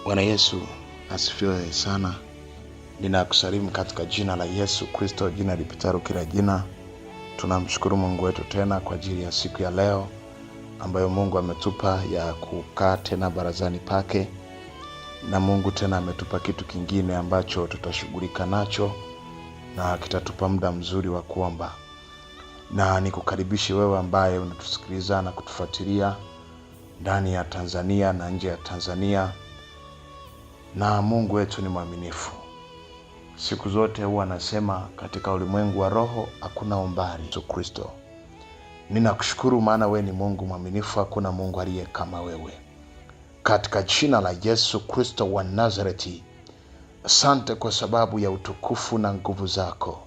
Bwana Yesu asifiwe sana. Ninakusalimu katika jina la Yesu Kristo, jina lipitalo kila jina. Tunamshukuru Mungu wetu tena kwa ajili ya siku ya leo ambayo Mungu ametupa ya kukaa tena barazani pake, na Mungu tena ametupa kitu kingine ambacho tutashughulika nacho na kitatupa muda mzuri wa kuomba. Na nikukaribishe wewe ambaye unatusikiliza na kutufuatilia ndani ya Tanzania na nje ya Tanzania. Na Mungu wetu ni mwaminifu. Siku zote huwa anasema katika ulimwengu wa roho hakuna umbali. Yesu Kristo, ninakushukuru maana wewe ni Mungu mwaminifu, hakuna Mungu aliye kama wewe. Katika jina la Yesu Kristo wa Nazareti, asante kwa sababu ya utukufu na nguvu zako.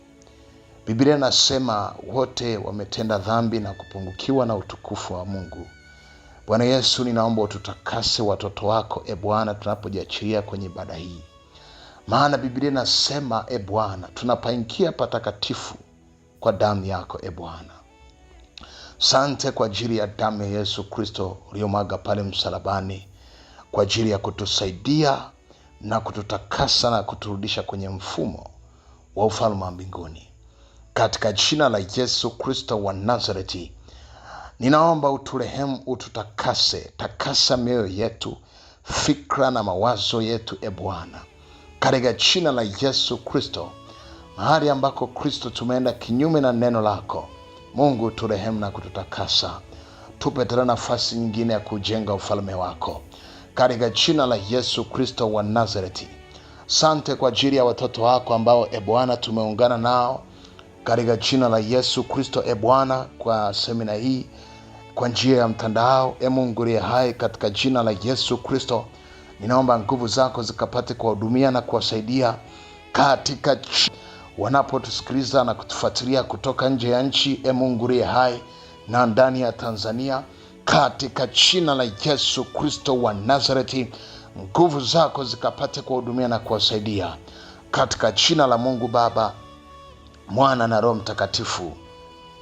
Biblia inasema wote wametenda dhambi na kupungukiwa na utukufu wa Mungu. Bwana Yesu, ninaomba ututakase watoto wako, Bwana, tunapojiachilia kwenye ibada hii. Maana Biblia inasema Bwana, tunapaingia patakatifu kwa damu yako Bwana. Asante kwa ajili ya damu ya Yesu Kristo uliyomwaga pale msalabani kwa ajili ya kutusaidia na kututakasa na kuturudisha kwenye mfumo wa ufalme wa mbinguni. Katika jina la Yesu Kristo wa Nazareti, ninaomba uturehemu, ututakase. Takasa mioyo yetu, fikra na mawazo yetu Bwana. Katika jina la Yesu Kristo, mahali ambako Kristo tumeenda kinyume na neno lako, Mungu turehemu na kututakasa. Tupe tena nafasi nyingine ya kujenga ufalme wako. Katika jina la Yesu Kristo wa Nazareti, asante kwa ajili ya watoto wako ambao Bwana tumeungana nao katika jina la Yesu Kristo Bwana kwa semina hii kwa njia ya mtandao. Mungu aliye hai, katika jina la Yesu Kristo, ninaomba nguvu zako zikapate kuwahudumia na kuwasaidia katika wanapotusikiliza na kutufuatilia kutoka nje ya nchi. Mungu aliye hai na ndani ya Tanzania, katika jina la Yesu Kristo wa Nazareti, nguvu zako zikapate kuwahudumia na kuwasaidia katika jina la Mungu Baba, Mwana na Roho Mtakatifu.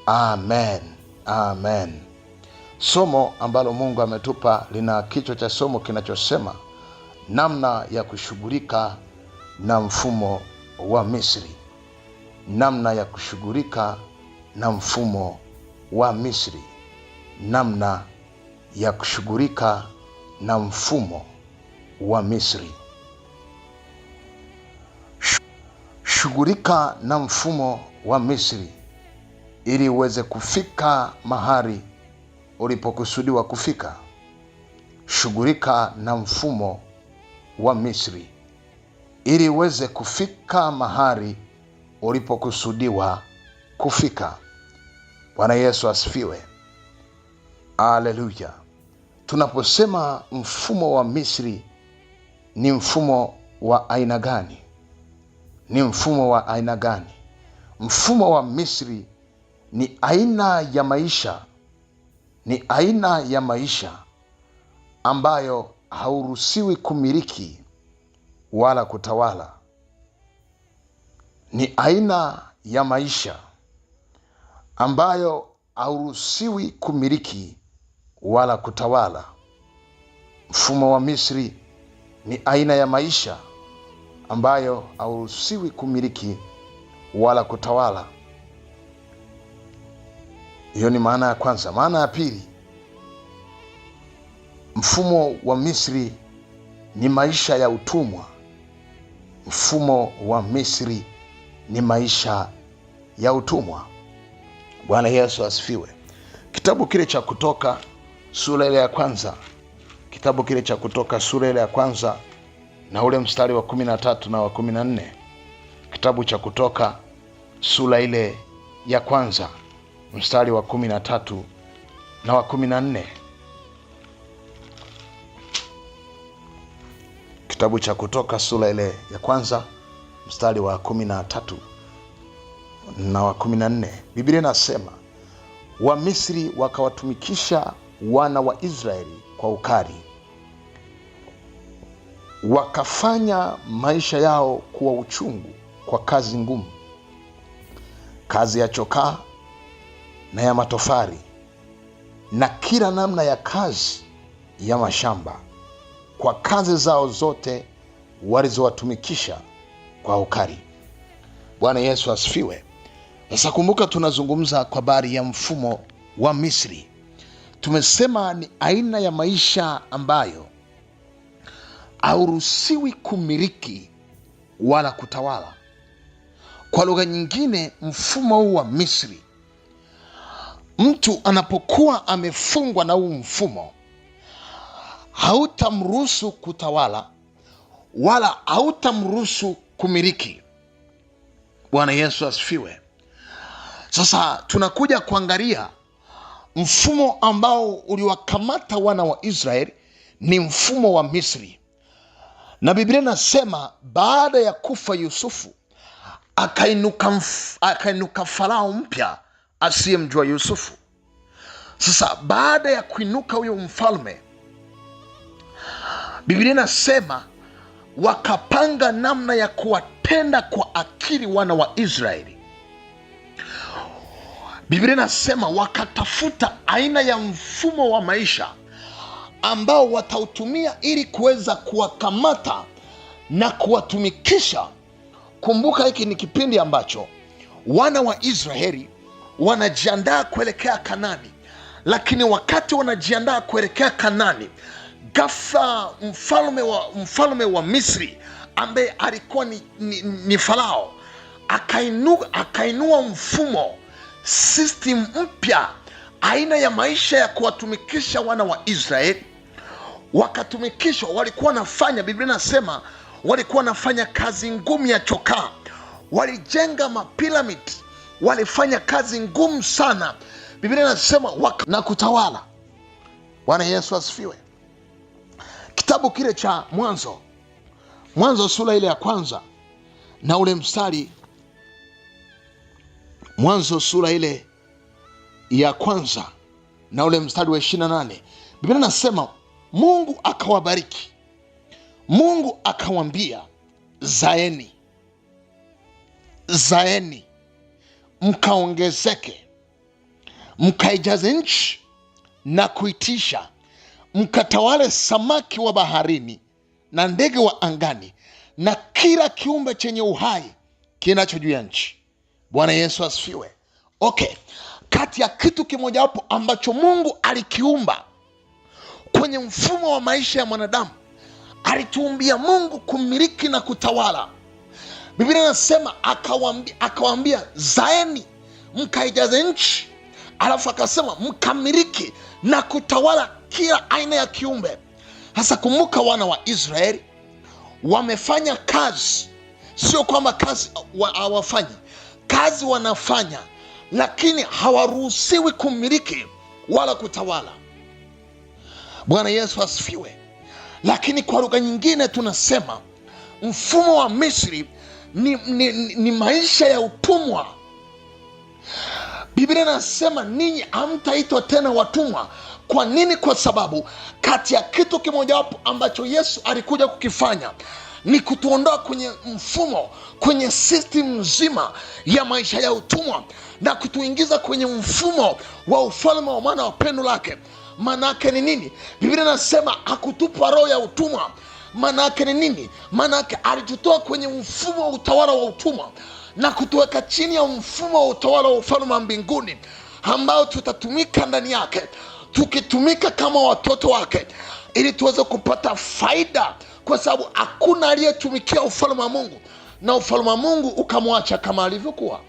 Amen. Amen. Somo ambalo Mungu ametupa lina kichwa cha somo kinachosema namna ya kushughulika na mfumo wa Misri. Namna ya kushughulika na mfumo wa Misri. Namna ya kushughulika na mfumo wa Misri. Shughulika na mfumo wa Misri ili uweze kufika mahali ulipokusudiwa kufika. Shughulika na mfumo wa Misri ili uweze kufika mahali ulipokusudiwa kufika. Bwana Yesu asifiwe. Haleluya. Tunaposema mfumo wa Misri, ni mfumo wa aina gani? Ni mfumo wa aina gani? Mfumo wa Misri ni aina ya maisha. Ni aina ya maisha ambayo hauruhusiwi kumiliki wala kutawala. Ni aina ya maisha ambayo hauruhusiwi kumiliki wala kutawala. Mfumo wa Misri ni aina ya maisha ambayo hauruhusiwi kumiliki wala kutawala. Hiyo ni maana ya kwanza. Maana ya pili, mfumo wa Misri ni maisha ya utumwa. Mfumo wa Misri ni maisha ya utumwa. Bwana Yesu asifiwe. Kitabu kile cha Kutoka sura ile ya kwanza. Kitabu kile cha Kutoka sura ile ya kwanza na ule mstari wa 13 na wa 14. Kitabu cha Kutoka sura ile ya kwanza mstari wa 13 na wa 14. Kitabu cha Kutoka sura ile ya kwanza mstari wa 13 na wa 14. Biblia inasema, Wamisri wakawatumikisha wana wa Israeli kwa ukali, wakafanya maisha yao kuwa uchungu kwa kazi ngumu, kazi ya chokaa na ya matofari na kila namna ya kazi ya mashamba kwa kazi zao zote walizowatumikisha kwa ukari. Bwana Yesu asifiwe. Sasa kumbuka, tunazungumza kwa habari ya mfumo wa Misri. Tumesema ni aina ya maisha ambayo hauruhusiwi kumiliki wala kutawala. Kwa lugha nyingine, mfumo huu wa Misri, mtu anapokuwa amefungwa na huu mfumo, hautamruhusu kutawala wala hautamruhusu kumiliki. Bwana Yesu asifiwe. Sasa tunakuja kuangalia mfumo ambao uliwakamata wana wa Israeli, ni mfumo wa Misri. Na Biblia inasema baada ya kufa Yusufu, akainuka Farao mpya asiyemjua Yusufu. Sasa baada ya kuinuka huyo mfalme, Biblia inasema wakapanga namna ya kuwatenda kwa akili wana wa Israeli. Biblia inasema wakatafuta aina ya mfumo wa maisha ambao watautumia ili kuweza kuwakamata na kuwatumikisha. Kumbuka, hiki ni kipindi ambacho wana wa Israeli wanajiandaa kuelekea Kanani, lakini wakati wanajiandaa kuelekea Kanani, ghafla mfalme wa Misri ambaye alikuwa ni Farao akainua mfumo, system mpya, aina ya maisha ya kuwatumikisha wana wa Israeli. Wakatumikishwa, walikuwa wanafanya, Biblia inasema walikuwa wanafanya kazi ngumu ya chokaa, walijenga mapiramidi, walifanya kazi ngumu sana. Biblia inasema na kutawala. Bwana Yesu asifiwe. Kitabu kile cha Mwanzo sura ile ya kwanza na ule mstari, Mwanzo sura ile ya kwanza na ule mstari wa 28, Biblia inasema Mungu akawabariki. Mungu akawambia, zaeni mkaongezeke, mkaijaze nchi na kuitisha, mkatawale samaki wa baharini na ndege wa angani na kila kiumbe chenye uhai kinacho juu ya nchi. Bwana Yesu asifiwe. Okay, kati ya kitu kimojawapo ambacho Mungu alikiumba kwenye mfumo wa maisha ya mwanadamu, alituumbia Mungu kumiliki na kutawala. Biblia inasema akawaambia zaeni mkaijaze nchi, alafu akasema mkamiliki na kutawala kila aina ya kiumbe. Sasa kumbuka, wana wa Israeli wamefanya kazi, sio kwamba kazi hawafanyi kazi, wanafanya, lakini hawaruhusiwi kumiliki wala kutawala. Bwana Yesu asifiwe. Lakini kwa lugha nyingine tunasema mfumo wa Misri ni maisha ya utumwa. Biblia inasema ninyi hamtaitwa tena watumwa. Kwa nini? Kwa sababu kati ya kitu kimojawapo ambacho Yesu alikuja kukifanya ni kutuondoa kwenye mfumo, kwenye system nzima ya maisha ya utumwa na kutuingiza kwenye mfumo wa ufalme wa mwana wa pendo lake. Manake ni nini? Biblia inasema hakutupa roho ya utumwa. Manake ni nini? Manake alitutoa kwenye mfumo wa utawala wa utumwa na kutuweka chini ya mfumo wa utawala wa ufalme wa mbinguni, ambao tutatumika ndani yake, tukitumika kama watoto wake, ili tuweze kupata faida, kwa sababu hakuna aliyetumikia ufalme wa Mungu na ufalme wa Mungu ukamwacha kama alivyokuwa.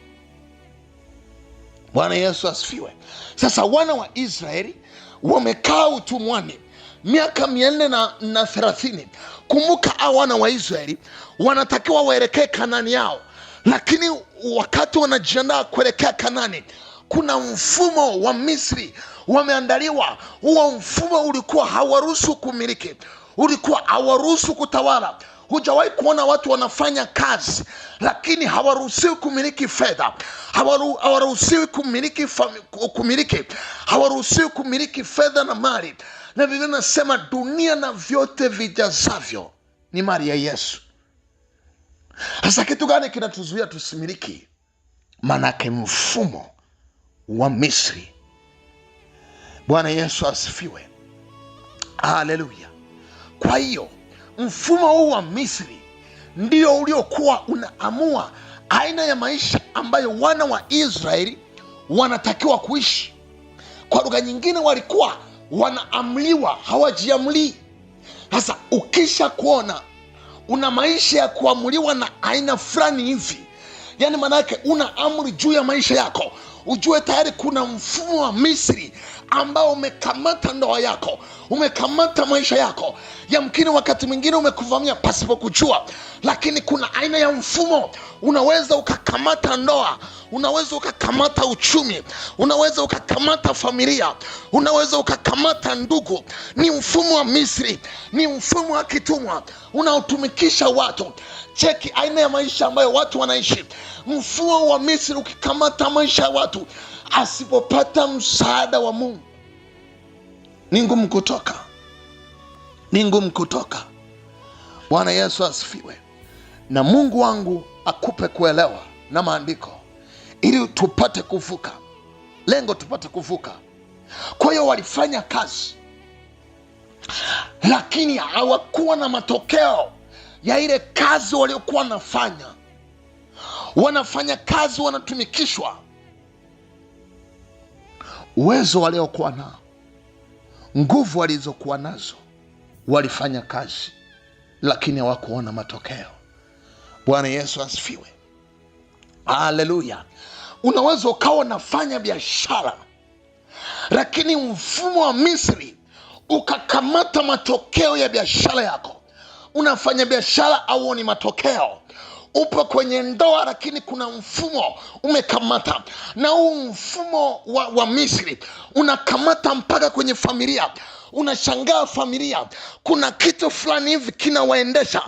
Bwana Yesu asifiwe. Sasa wana wa Israeli wamekaa utumwani miaka 430. Kumbuka, hao wana wa Israeli wanatakiwa waelekee Kanani yao, lakini wakati wanajiandaa kuelekea Kanani, kuna mfumo wa Misri wameandaliwa. Huo mfumo ulikuwa hawaruhusu kumiliki, ulikuwa hawaruhusu kutawala. Hujawahi kuona watu wanafanya kazi lakini hawaruhusiwi kumiliki fedha, hawaruhusiwi kumiliki fedha na mali. Na Biblia inasema dunia na vyote vijazavyo ni mali ya Yesu. Sasa kitu gani kinatuzuia tusimiliki? Manake mfumo wa Misri. Bwana Yesu asifiwe. Haleluya. Kwa hiyo mfumo huu wa Misri ndio uliokuwa unaamua aina ya maisha ambayo wana wa Israeli wanatakiwa kuishi. Kwa lugha nyingine, walikuwa wanaamliwa, hawajiamlii. Sasa ukisha kuona una maisha ya kuamuliwa na aina fulani hivi, yani manake una amri juu ya maisha yako, ujue tayari kuna mfumo wa Misri ambao umekamata ndoa yako, umekamata maisha yako. Yamkini wakati mwingine umekuvamia pasipo kujua, lakini kuna aina ya mfumo. Unaweza ukakamata ndoa, unaweza ukakamata uchumi, unaweza ukakamata familia, unaweza ukakamata ndugu. Ni mfumo wa Misri, ni mfumo wa kitumwa unaotumikisha watu. Cheki aina ya maisha ambayo watu wanaishi. Mfumo wa Misri ukikamata maisha ya watu, asipopata msaada wa Mungu ni ngumu kutoka, ni ngumu kutoka. Bwana Yesu asifiwe. Na Mungu wangu akupe kuelewa na maandiko ili tupate kuvuka, lengo tupate kuvuka. Kwa hiyo walifanya kazi, lakini hawakuwa na matokeo ya ile kazi waliokuwa wanafanya. Wanafanya kazi, wanatumikishwa, uwezo waliokuwa nao, nguvu walizokuwa nazo, walifanya kazi, lakini hawakuona matokeo. Bwana Yesu asifiwe. Haleluya. Unaweza ukawa unafanya biashara, lakini mfumo wa Misri ukakamata matokeo ya biashara yako. Unafanya biashara au ni matokeo. Upo kwenye ndoa, lakini kuna mfumo umekamata, na huu mfumo wa Misri unakamata mpaka kwenye familia. Unashangaa familia, kuna kitu fulani hivi kinawaendesha.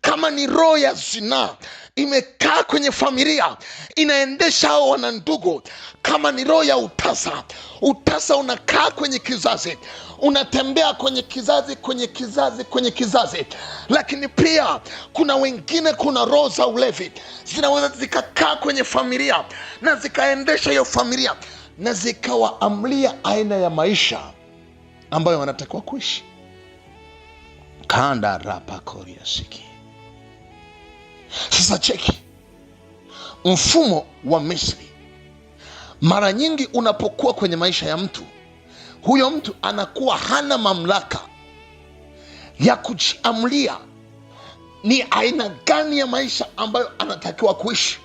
Kama ni roho ya zinaa imekaa kwenye familia, inaendesha hao wana ndugu. Kama ni roho ya utasa unakaa kwenye kizazi, unatembea kwenye kizazi. Lakini pia kuna wengine, kuna roho za ulevi zinaweza zikakaa kwenye familia na zikaendesha hiyo familia na zikawaamlia aina ya maisha ambayo wanatakiwa kuishi. Kanda rapa koria siki. Sasa cheki mfumo wa Misri. Mara nyingi unapokuwa kwenye maisha ya mtu, huyo mtu anakuwa hana mamlaka ya kujiamulia ni aina gani ya maisha ambayo anatakiwa kuishi,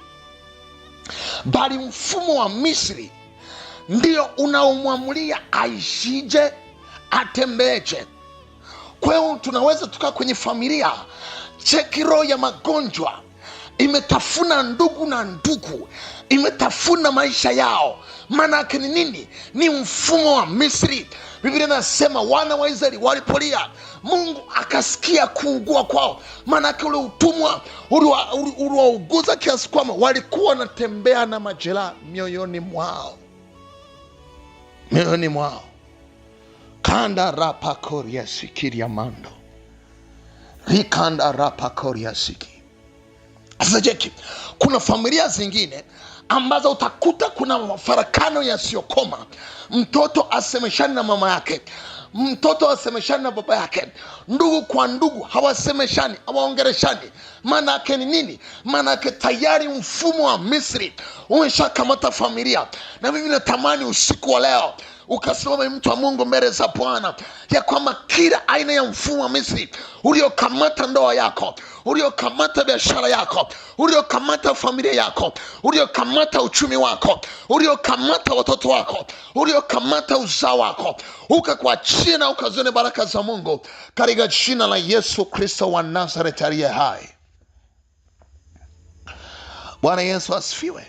bali mfumo wa Misri ndio unaomwamulia aishije, atembeeje. Kwa hiyo tunaweza tukaa kwenye familia, cheki roho ya magonjwa imetafuna ndugu na ndugu, imetafuna maisha yao. Maana yake ni nini? Ni mfumo wa Misri. Biblia inasema wana wa Israeli walipolia, Mungu akasikia kuugua kwao. Maana yake ule utumwa uliwauguza kiasi kwamba walikuwa wanatembea na majeraha mioyoni mwao. Kanda rapa koria sikiri ya mando. Rikanda rapa koria siki. Sasa jeki, kuna familia zingine ambazo utakuta kuna mafarakano yasiyokoma. Mtoto asemeshani na mama yake, mtoto asemeshani na baba yake, ndugu kwa ndugu hawasemeshani, hawaongereshani. Maana yake ni nini? Maana yake tayari mfumo wa Misri umeshakamata familia. Na mimi natamani usiku wa leo ukasimama mtu wa Mungu mbele za Bwana, ya kwamba kila aina ya mfumo wa Misri uliokamata ndoa yako, uliokamata biashara yako, uliokamata familia yako, uliokamata uchumi wako, uliokamata watoto wako, uliokamata uzao wako, ukakuachia na ukazione baraka za Mungu katika jina la Yesu Kristo wa Nazareti aliye hai. Bwana Yesu asifiwe.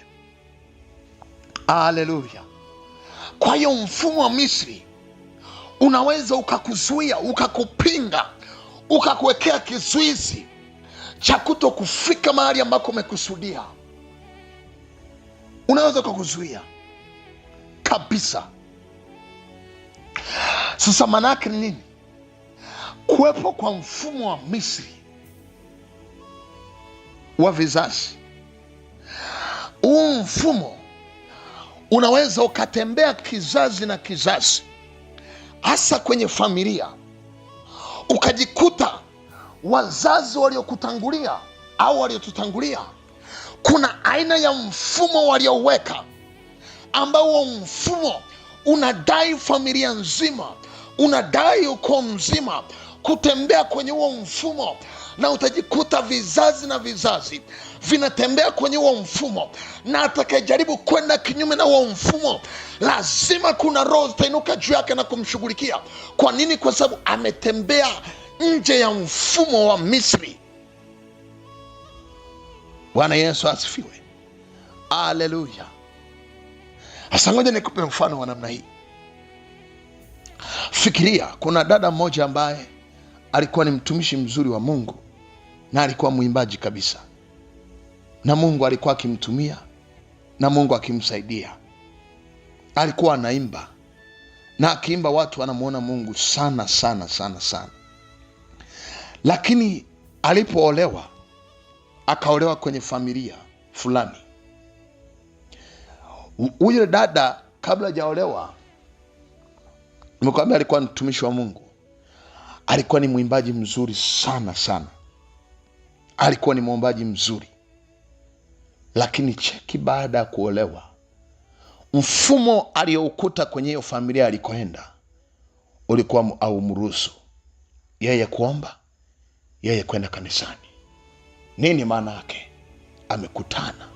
Haleluya. Kwa hiyo mfumo wa Misri unaweza ukakuzuia, ukakupinga, ukakuwekea kizuizi cha kuto kufika mahali ambako umekusudia. Unaweza ukakuzuia kabisa. Sasa maana yake ni nini? Kuwepo kwa mfumo wa Misri wa vizazi. Huu mfumo unaweza ukatembea kizazi na kizazi, hasa kwenye familia. ukajikuta wazazi waliokutangulia au waliotutangulia, kuna aina ya mfumo walioweka, ambao mfumo unadai familia nzima, unadai ukoo mzima kutembea kwenye huo mfumo, na utajikuta vizazi na vizazi vinatembea kwenye huo mfumo, na atakayejaribu kwenda kinyume na huo mfumo, lazima kuna roho zitainuka juu yake na kumshughulikia. Kwa nini? Kwa sababu ametembea nje ya mfumo wa Misri. Bwana Yesu asifiwe. Haleluya. Sasa ngoja nikupe mfano wa namna hii. Fikiria, kuna dada mmoja ambaye alikuwa ni mtumishi mzuri wa Mungu na alikuwa mwimbaji kabisa, na Mungu alikuwa akimtumia na Mungu akimsaidia. Alikuwa anaimba, na akiimba watu wanamuona Mungu sana sana sana sana. Lakini alipoolewa, akaolewa kwenye familia fulani. Huyo dada kabla hajaolewa, nimekwambia alikuwa mtumishi wa Mungu, alikuwa ni mwimbaji mzuri sana sana, alikuwa ni mwombaji mzuri. Lakini cheki, baada ya kuolewa, mfumo aliyoukuta kwenye hiyo familia alikoenda ulikuwa haumruhusu yeye kuomba, yeye kwenda kanisani. Nini maana yake? Amekutana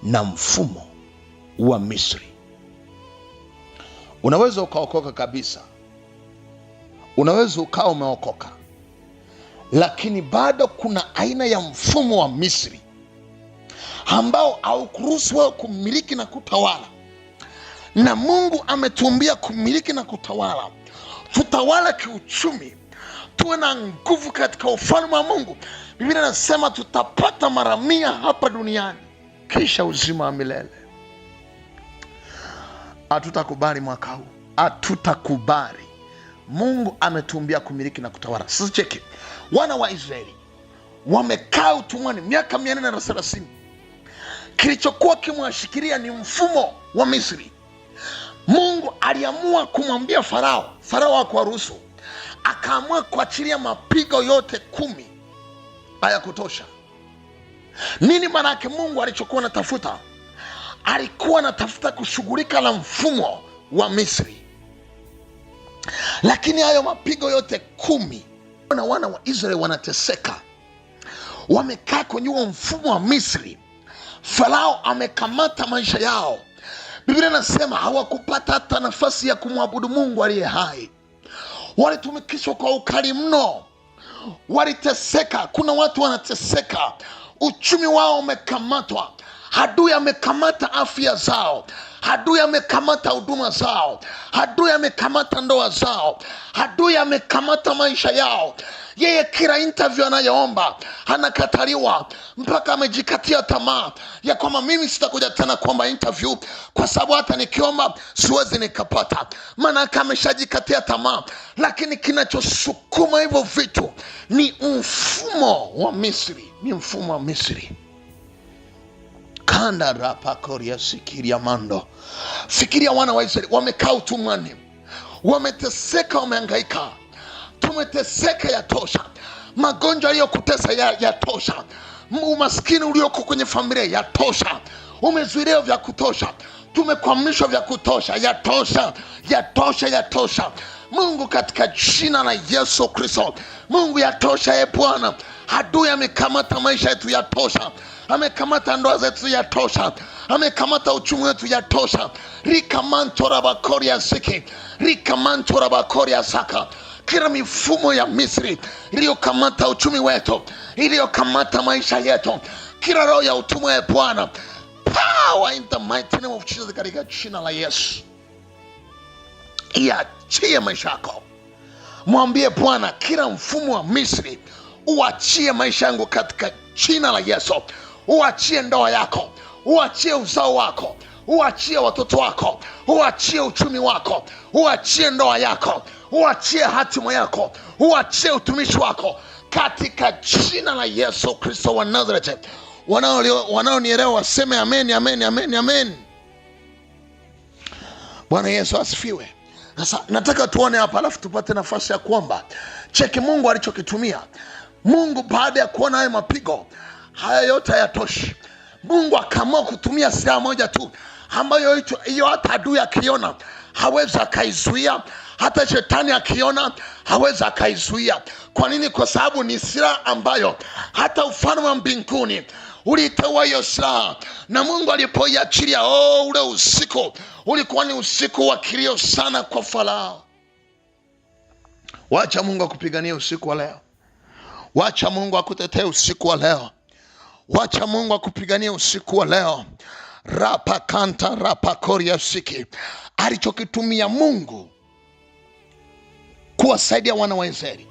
na mfumo wa Misri. Unaweza ukaokoka kabisa, unaweza ukawa umeokoka, lakini bado kuna aina ya mfumo wa Misri ambao haukuruhusu wewe kumiliki na kutawala. Na Mungu ametuambia kumiliki na kutawala, tutawala kiuchumi, tuwe na nguvu katika ufalme wa Mungu. Biblia inasema tutapata mara 100 hapa duniani, kisha uzima wa milele. Hatutakubali mwaka huu, hatutakubali. Mungu ametuambia kumiliki na kutawala. Sasa cheki, wana wa Israeli wamekaa utumwani miaka 430. Kilichokuwa kimwashikilia ni mfumo wa Misri. Mungu aliamua kumwambia Farao, Farao hakuwaruhusu, akaamua kuachilia mapigo yote 10. Haya kutosha. Nini maana yake? Mungu alichokuwa anatafuta, alikuwa anatafuta kushughulika na mfumo wa Misri. Lakini hayo mapigo yote 10, na wana wa Israeli wanateseka, wamekaa kwenye huo mfumo wa Misri. Farao amekamata maisha yao. Biblia inasema hawakupata hata nafasi ya kumwabudu Mungu aliye hai. Walitumikishwa kwa ukali mno, waliteseka. Kuna watu wanateseka, uchumi wao umekamatwa, adui amekamata afya zao, adui amekamata huduma zao, adui amekamata ndoa zao, adui amekamata maisha yao. Yeye kila interview anayoomba anakataliwa, mpaka amejikatia tamaa ya kwamba mimi sitakuja tena kuomba interview, kwa sababu hata nikiomba siwezi nikapata. Maana ameshajikatia tamaa. Lakini kinachosukuma hivyo vitu ni mfumo wa Misri, ni mfumo wa Misri. Kanda rapa koria sikiria mando. Fikiria, wana wa Israeli wamekaa utumwani, wameteseka, wamehangaika. Tumeteseka ya tosha, magonjwa yaliyokutesa ya tosha, umaskini ulioko kwenye familia ya tosha, umezuiliwa vya kutosha, tumekwamishwa vya kutosha, ya tosha, ya tosha, ya tosha. Mungu, katika jina la Yesu Kristo, Mungu ya tosha. E Bwana, adui amekamata maisha yetu, ya tosha. Amekamata ndoa zetu, ya tosha. Amekamata uchumi wetu, ya tosha. Rikamantora bakoria siki, rikamantora bakoria saka. Kila mifumo ya Misri iliyokamata uchumi wetu, iliyokamata maisha yetu, kila roho ya utumwa ya Bwana, power in the mighty name of Jesus, katika jina la Yesu, iachie maisha yako. Mwambie Bwana, kila mfumo wa Misri uachie maisha yangu katika jina la Yesu. Uachie ndoa yako, uachie uzao wako, uachie watoto wako, uachie uchumi wako, uachie ndoa yako, uachie hatima yako, uachie utumishi wako katika jina la Yesu Kristo wa Nazareth. Wanaonielewa waseme amen, amen, amen, amen. Bwana Yesu asifiwe. Sasa nataka tuone hapa, alafu tupate nafasi ya kuomba. Cheki Mungu alichokitumia. Mungu baada ya kuona hayo mapigo, haya yote hayatoshi, Mungu akaamua kutumia silaha moja tu, ambayo hiyo hata adui akiona hawezi akaizuia, hata shetani akiona hawezi akaizuia. Kwa nini? Kwa sababu ni silaha ambayo hata ufalme wa mbinguni uliteua hiyo silaha. Na Mungu alipoiachilia, ule usiku ulikuwa ni usiku wa kilio sana kwa Farao. Wacha Mungu akupigania usiku wa leo. Wacha Mungu akutetee usiku wa leo. Wacha Mungu akupigania usiku wa leo. Rapa kanta rapa koria siki. Alichokitumia Mungu kuwasaidia wana wa Israeli,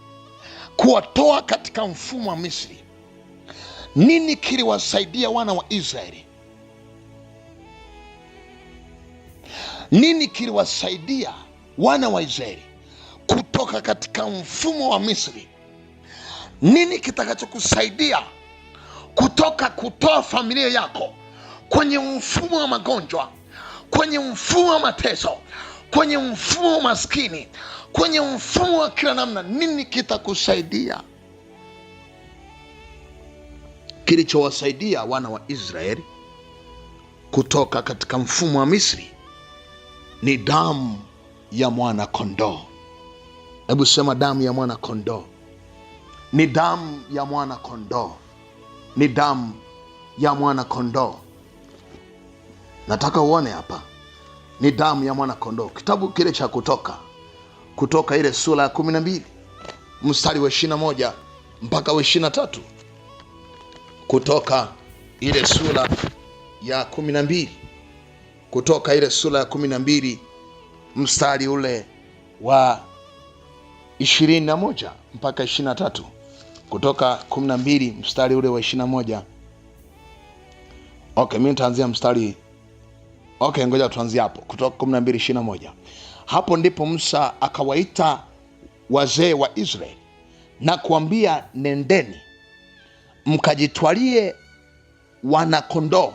kuwatoa katika mfumo wa Misri. Nini kiliwasaidia wana wa Israeli? Nini kiliwasaidia wana wa Israeli kutoka katika mfumo wa Misri? Nini kitakachokusaidia kutoa familia yako kwenye mfumo wa magonjwa, kwenye mfumo wa mateso, kwenye mfumo wa maskini, kwenye mfumo wa kila namna? Nini kitakusaidia? Kilichowasaidia wana wa Israeli kutoka katika mfumo wa Misri ni damu ya mwana kondoo. Hebu sema, damu ya mwana kondoo. Ni damu ya mwana kondoo. Ni damu ya mwana kondoo. Nataka uone hapa, ni damu ya mwana kondoo. Kitabu kile cha Kutoka ile sura ya 12 mstari wa 21 mpaka wa 23. Kutoka ile sura ya 12, Kutoka ile sura ya 12 mstari ule wa 21 mpaka 23. Kutoka 12 mstari ule wa 21. Mimi nitaanzia mstari. Ngoja tuanzie hapo. Kutoka 12:21. Hapo ndipo Musa akawaita wazee wa Israeli na kuambia, nendeni mkajitwalie wana kondoo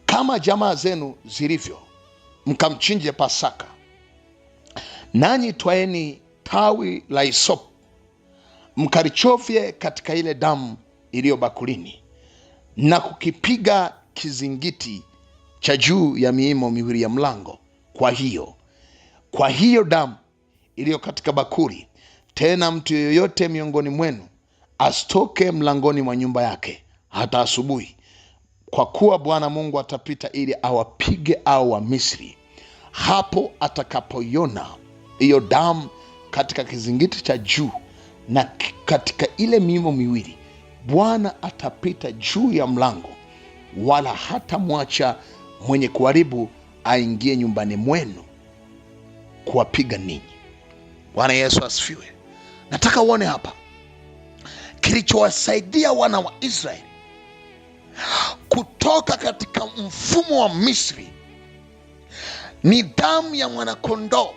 kama jamaa zenu zilivyo, mkamchinje Pasaka. Nanyi twaeni tawi la hisopu, mkarichovye katika ile damu iliyo bakulini, na kukipiga kizingiti cha juu ya miimo miwili ya mlango. Kwa hiyo damu iliyo katika bakuli. Tena mtu yoyote miongoni mwenu asitoke mlangoni mwa nyumba yake hata asubuhi, kwa kuwa Bwana Mungu atapita ili awapige wa Misri. Hapo atakapoiona hiyo damu katika kizingiti cha juu na katika ile miimo miwili, Bwana atapita juu ya mlango, wala hata mwacha mwenye kuharibu aingie nyumbani mwenu kuwapiga ninyi. Bwana Yesu asifiwe. Nataka uone hapa kilichowasaidia wana wa Israeli kutoka katika mfumo wa Misri ni damu ya mwanakondoo.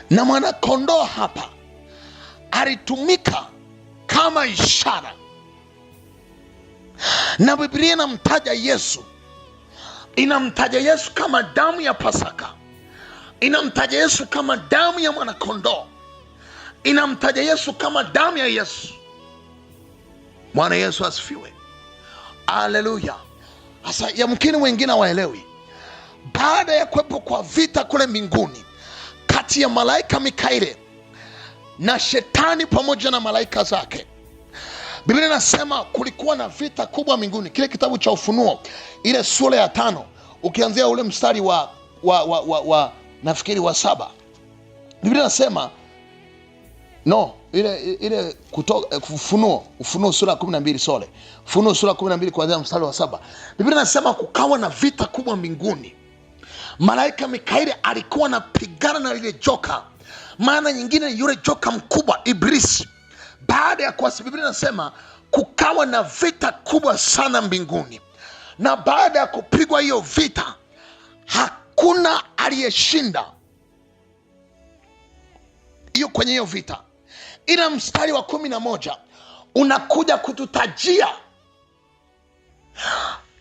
Na mwanakondoo hapa alitumika kama ishara, na Biblia inamtaja Yesu. Inamtaja Yesu kama damu ya Pasaka. Inamtaja Yesu kama damu ya mwanakondoo. Inamtaja Yesu kama damu ya Yesu. Bwana Yesu asifiwe. Haleluya. Sasa yamkini wengine waelewi, baada ya kuwepo kwa vita kule mbinguni kati ya malaika Mikaeli na shetani pamoja na malaika zake, Biblia inasema kulikuwa na vita kubwa mbinguni. Kile kitabu cha Ufunuo ile sura ya 5 ukianzia ule mstari wa nafikiri wa 7, Biblia inasema ile Ufunuo sura ya 12 Ufunuo sura ya 12 kuanzia mstari wa 7. Biblia inasema kukawa na vita kubwa mbinguni. Malaika Mikaeli alikuwa anapigana na lile joka, maana nyingine yule joka mkubwa Ibilisi. Baada ya kuasi, Biblia inasema kukawa na vita kubwa sana mbinguni, na baada ya kupigwa hiyo vita hakuna aliyeshinda hiyo kwenye hiyo vita. Ila mstari wa 11 unakuja kututajia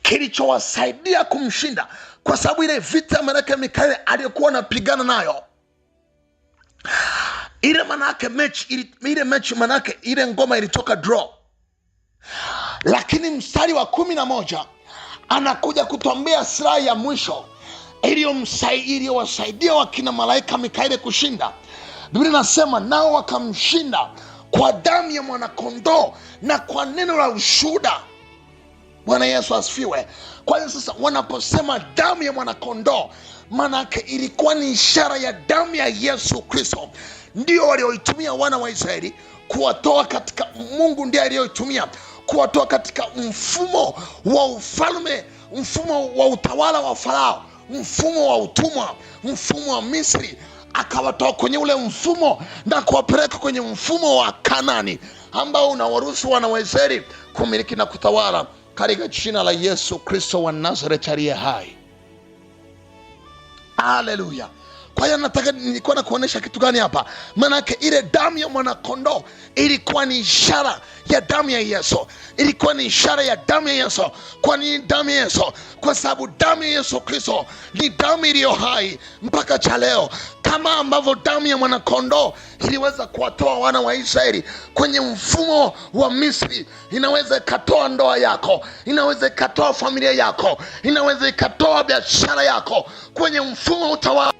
kilichowasaidia kumshinda. kwa sababu ile vita manake Mikaeli aliyokuwa anapigana nayo, ile manake mechi manake ile ngoma ilitoka draw. Lakini mstari wa 11 anakuja kutuambia silaha ya mwisho iliyowasaidia wakina malaika Mikaeli kushinda. Biblia inasema nao wakamshinda kwa damu ya mwanakondoo na kwa neno la ushuhuda. Bwana Yesu asifiwe. Kwa hiyo sasa wanaposema damu ya mwanakondoo, manake ilikuwa ni ishara ya damu ya Yesu Kristo. Ndio walioitumia wana wa Israeli kuwatoa katika, Mungu ndiye aliyoitumia kuwatoa katika mfumo wa ufalme, mfumo wa utawala wa Farao, mfumo wa utumwa, mfumo wa Misri. Akawatoa kwenye ule mfumo na kuwapeleka kwenye mfumo wa Kanani ambao unawaruhusu wana wa Israeli kumiliki na kutawala katika jina la Yesu Kristo wa Nazareti aliye hai. Haleluya. Kwa hiyo nilikuwa na kuonesha kitu gani hapa? Manake ile damu ya mwanakondoo ilikuwa ni ishara ya damu ya Yesu. Ilikuwa ni ishara ya damu ya Yesu. Kwa nini damu ya Yesu? Kwa sababu damu ya Yesu Kristo ni damu iliyo hai mpaka cha leo. Kama ambavyo damu ya mwanakondoo iliweza kuwatoa wana wa Israeli kwenye mfumo wa Misri, inaweza ikatoa ndoa yako, inaweza ikatoa familia yako, inaweza ikatoa biashara yako kwenye mfumo utawala.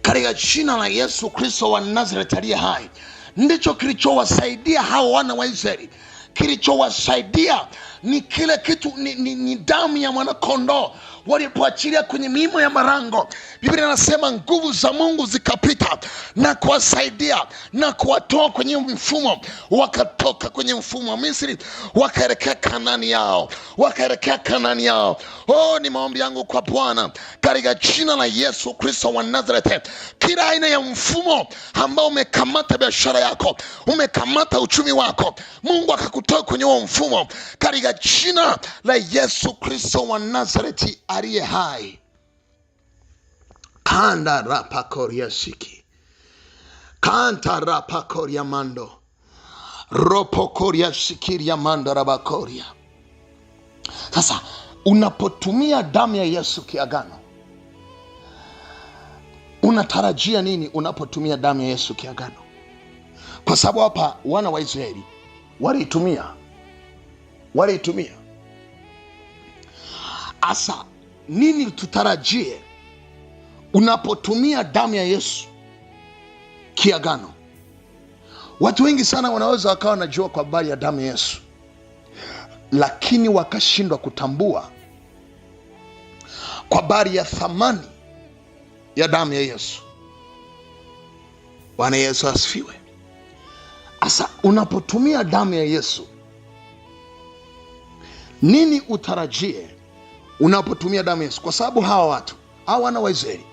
Katika jina la Yesu Kristo wa Nazareti aliye hai, ndicho kilichowasaidia hao wana wa Israeli. Kilichowasaidia ni kile kitu, ni damu ya mwanakondoo. Walipoachilia kwenye miimo ya marango, Biblia inasema nguvu za Mungu zikapita na kuwasaidia na kuwatoa kwenye mfumo. Wakatoka kwenye mfumo wa Misri, wakaelekea Kanani yao, ni maombi yangu kwa Bwana katika jina la Yesu Kristo wa Nazareti, kila aina ya mfumo ambao umekamata biashara yako, umekamata uchumi wako, Mungu akakutoa kwenye huo mfumo katika jina la Yesu Kristo wa Nazareti aliye hai. Kanda rapa koria shiki, kanta rapa koria mando, ropo koria shikiria mando rabakoria. Sasa unapotumia damu ya Yesu kiagano, unatarajia nini unapotumia damu ya Yesu kiagano? Kwa sababu hapa wana wa Israeli waliitumia. Asa nini tutarajie unapotumia damu ya Yesu kiagano? Watu wengi sana wanaweza wakawa wanajua kwa habari ya damu ya Yesu, lakini wakashindwa kutambua kwa habari ya thamani ya damu ya Yesu. Bwana Yesu asifiwe. Asa unapotumia damu ya Yesu, nini utarajie unapotumia damu ya Yesu? Kwa sababu hawa wana wa Israeli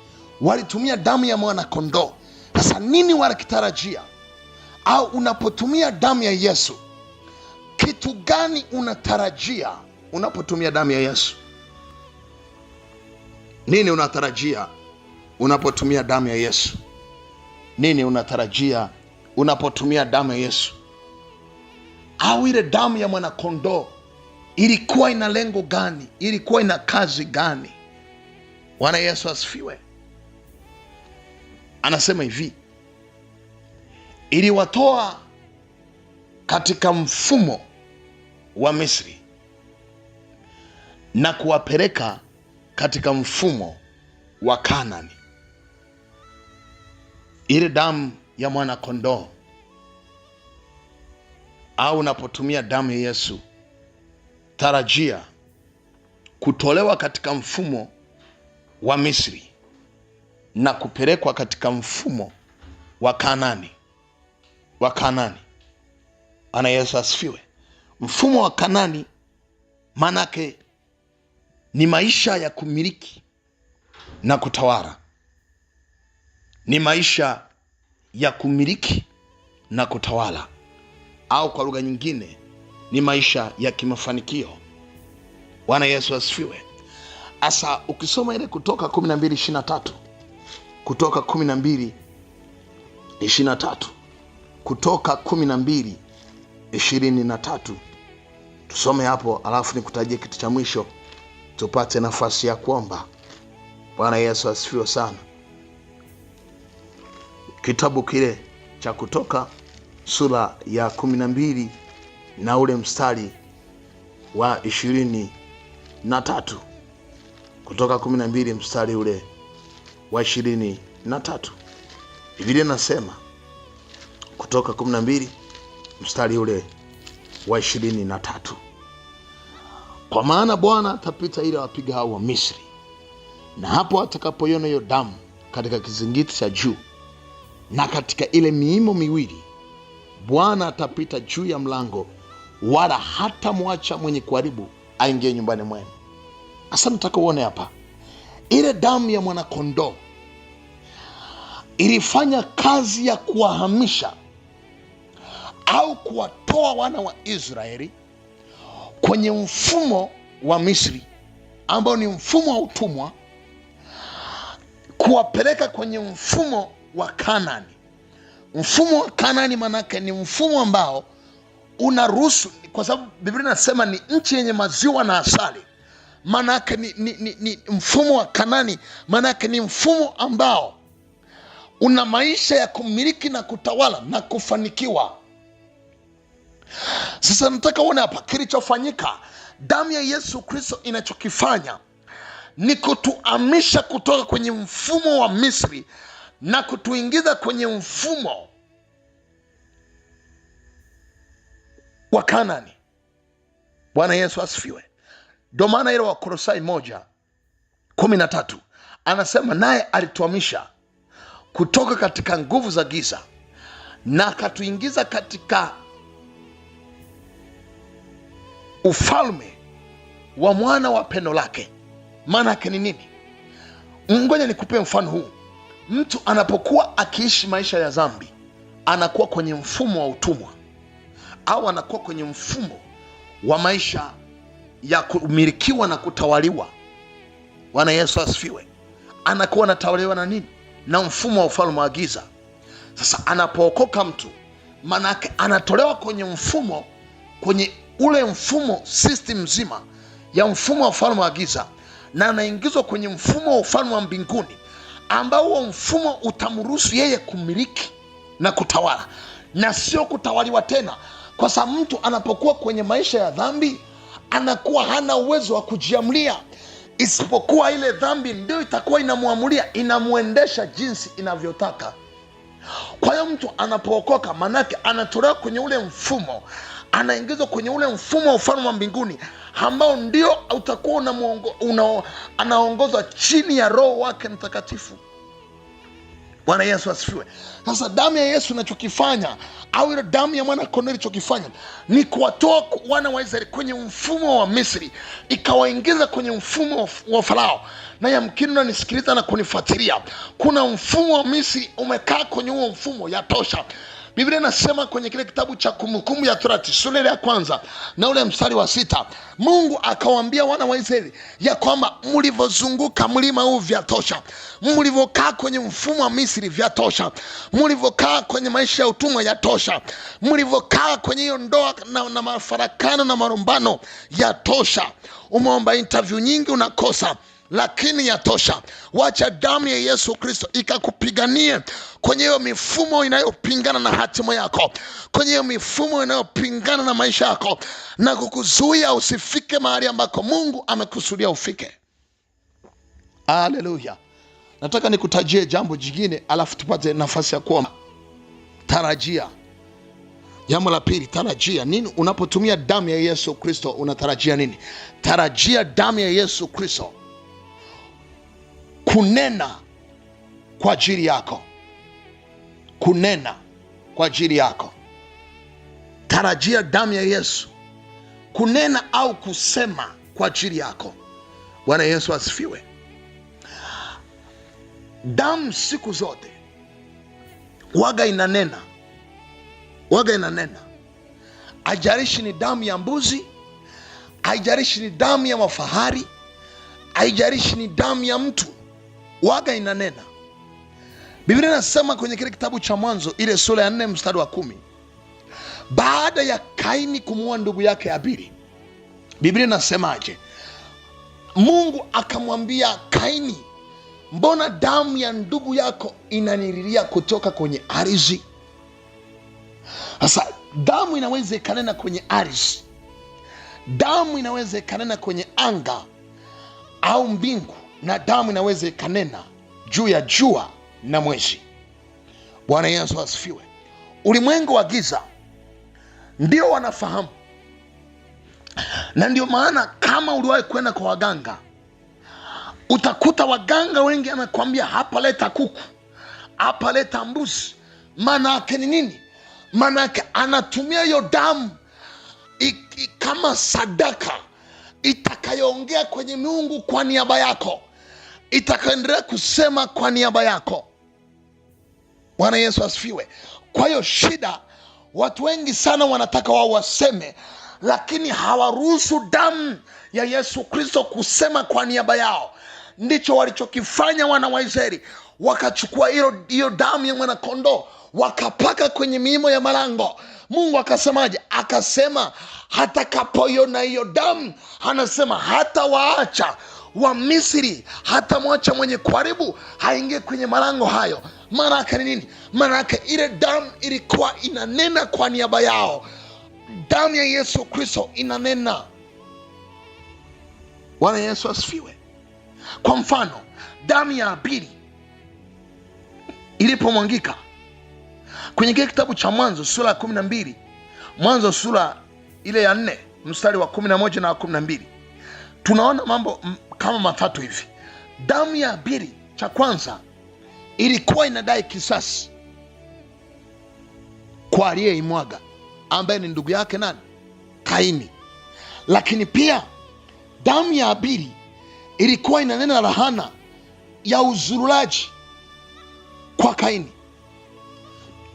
walitumia damu ya mwana kondoo. Sasa nini wanakitarajia? Au unapotumia damu ya Yesu, kitu gani unatarajia unapotumia damu ya Yesu? Nini unatarajia unapotumia damu ya Yesu? Nini unatarajia unapotumia damu ya Yesu? Au ile damu ya mwana kondoo ilikuwa ina lengo gani? Ilikuwa ina kazi gani? Bwana Yesu asifiwe. Anasema hivi, iliwatoa katika mfumo wa Misri na kuwapeleka katika mfumo wa Kanani. Ile damu ya mwana kondoo, au unapotumia damu ya Yesu, tarajia kutolewa katika mfumo wa Misri na kupelekwa katika mfumo wa Kanani. Ana Yesu asifiwe. Mfumo wa Kanani manake ni maisha ya kumiliki na kutawala. Ni maisha ya kumiliki na kutawala, au kwa lugha nyingine ni maisha ya kimafanikio. Bwana Yesu asifiwe. Asa ukisoma ile Kutoka 12:23, Kutoka 12:23, Kutoka 12:23, tusome hapo alafu nikutajie kitu cha mwisho tupate nafasi ya kuomba. Bwana Yesu asifiwe sana. Kitabu kile cha Kutoka sura ya 12 na ule mstari wa 23. Kutoka 12 mstari ule wa 23. Biblia inasema, Kutoka 12 mstari ule wa 23, kwa maana Bwana atapita ili awapiga hao wa Misri, na hapo atakapoiona hiyo damu katika kizingiti cha juu na katika ile miimo miwili, Bwana atapita juu ya mlango, wala hata mwacha mwenye kuharibu aingie nyumbani mwenu. Asa nataka uone hapa, ile damu ya mwanakondoo ilifanya kazi ya kuwahamisha au kuwatoa wana wa Israeli kwenye mfumo wa Misri ambao ni mfumo wa utumwa, kuwapeleka kwenye mfumo wa Kanaani. Mfumo wa Kanaani manake ni mfumo ambao unaruhusu, kwa sababu Biblia inasema ni nchi yenye maziwa na asali. Manake ni mfumo wa Kanaani, manake ni mfumo ambao una maisha ya kumiliki na kutawala na kufanikiwa. Sasa nataka uone hapa kilichofanyika. Damu ya Yesu Kristo inachokifanya ni kutuhamisha kutoka kwenye mfumo wa Misri na kutuingiza kwenye mfumo wa Kanaani. Bwana Yesu asifiwe. Ndio maana ile Wakolosai 1:13 anasema, naye alituhamisha kutoka katika nguvu za giza na akatuingiza katika ufalme wa mwana wa pendo lake. Maana yake ni nini? Ngoja nikupe mfano huu. Mtu anapokuwa akiishi maisha ya dhambi, anakuwa kwenye mfumo wa utumwa, au anakuwa kwenye mfumo wa maisha ya kumilikiwa na kutawaliwa. Bwana Yesu asifiwe. Anakuwa anatawaliwa na nini? Na mfumo wa ufalme wa giza. Sasa anapookoka mtu, manake anatolewa kwenye mfumo, kwenye ule mfumo system mzima ya mfumo wa ufalme wa giza, na anaingizwa kwenye mfumo wa ufalme wa mbinguni, ambao huo mfumo utamruhusu yeye kumiliki na kutawala na sio kutawaliwa tena. Kwa sababu mtu anapokuwa kwenye maisha ya dhambi, anakuwa hana uwezo wa kujiamulia, isipokuwa ile dhambi ndio itakuwa inamuamulia, inamuendesha jinsi inavyotaka. Kwa hiyo mtu anapookoka, manake anatolewa kwenye ule mfumo, anaingizwa kwenye ule mfumo wa ufalme wa mbinguni, ambao ndio utakuwa anaongozwa chini ya Roho wake Mtakatifu. Bwana Yesu asifiwe. Sasa damu ya Yesu inachokifanya, au ile damu ya mwana kondoo ilichokifanya, ni kuwatoa wana wa Israeli kwenye mfumo wa Misri, ikawaingiza kwenye mfumo wa Farao. Na yamkini unanisikiliza na kunifuatilia, kuna mfumo wa Misri umekaa kwenye huo mfumo, yatosha. Biblia inasema kwenye kile kitabu cha Kumbukumbu ya Torati sura ya 1 na ule mstari wa 6, Mungu akawaambia wana wa Israeli ya kwamba mlivozunguka mlima huu vyatosha, mlivokaa kwenye mfumo wa Misri vyatosha, mlivokaa kwenye maisha ya utumwa yatosha, mlivokaa kwenye hiyo ndoa na mafarakano na marumbano yatosha. Umeomba interview nyingi unakosa, lakini yatosha. Wacha damu ya Yesu Kristo ikakupiganie kwenye hiyo mifumo inayopingana na hatima yako, kwenye hiyo mifumo inayopingana na maisha yako, na kukuzuia usifike mahali ambako Mungu amekusudia ufike. Haleluya. Nataka nikutajie jambo jingine, alafu tupate nafasi ya kuomba. Tarajia. Jambo la pili, tarajia nini? Unapotumia damu ya Yesu Kristo unatarajia nini? Tarajia damu ya Yesu Kristo kunena kwa ajili yako, kunena kwa ajili yako. Tarajia damu ya Yesu kunena au kusema kwa ajili yako. Bwana Yesu asifiwe. Damu siku zote waga inanena, waga inanena. Haijalishi ni damu ya mbuzi, haijalishi ni damu ya mafahari, haijalishi ni damu ya mtu, waga inanena. Biblia inasema kwenye kile kitabu cha Mwanzo ile sura ya 4 mstari wa 10, baada ya Kaini kumuua ndugu yake Abili, Biblia inasemaje? Mungu akamwambia Kaini, mbona damu ya ndugu yako inaniriria kutoka kwenye ardhi? Sasa damu inaweza ikanena kwenye ardhi, damu inaweza ikanena kwenye anga au mbingu, na damu inaweza ikanena juu ya jua na mwezi. Bwana Yesu asifiwe. Ulimwengu wa giza ndio wanafahamu, na ndio maana kama uliwahi kwenda kwa waganga, utakuta waganga wengi anakuambia hapa leta kuku, hapa leta mbuzi. Maana yake ni nini? Maana yake anatumia hiyo damu kama sadaka itakayoongea kwenye miungu kwa niaba yako, itakaendelea kusema kwa niaba yako. Bwana Yesu asifiwe. Kwa hiyo shida, watu wengi sana wanataka wao waseme, lakini hawaruhusu damu ya Yesu Kristo kusema kwa niaba yao. Ndicho walichokifanya wana wa Israeli. Wakachukua hiyo damu ya mwana kondoo wakapaka kwenye miimo ya malango. Mungu akasemaje? Akasema hatakapoiona hiyo damu, anasema hata waacha wa Misri, hata mwacha mwenye kuharibu haingie kwenye malango hayo. Maana yake ni nini? Maana yake ile damu ilikuwa inanena kwa niaba yao. Damu ya Yesu Kristo inanena. Bwana Yesu asifiwe. Kwa mfano, damu ya Abili ilipomwangika kwenye kile kitabu cha Mwanzo sura ya 12, Mwanzo sura ile ya 4 mstari wa 11 na 12, tunaona mambo kama matatu hivi. Damu ya Abili, cha kwanza, ilikuwa inadai kisasi kwa aliyeimwaga, ambaye ni ndugu yake nani? Kaini. Lakini pia damu ya Abili ilikuwa inanena lahana ya uzurulaji kwa Kaini.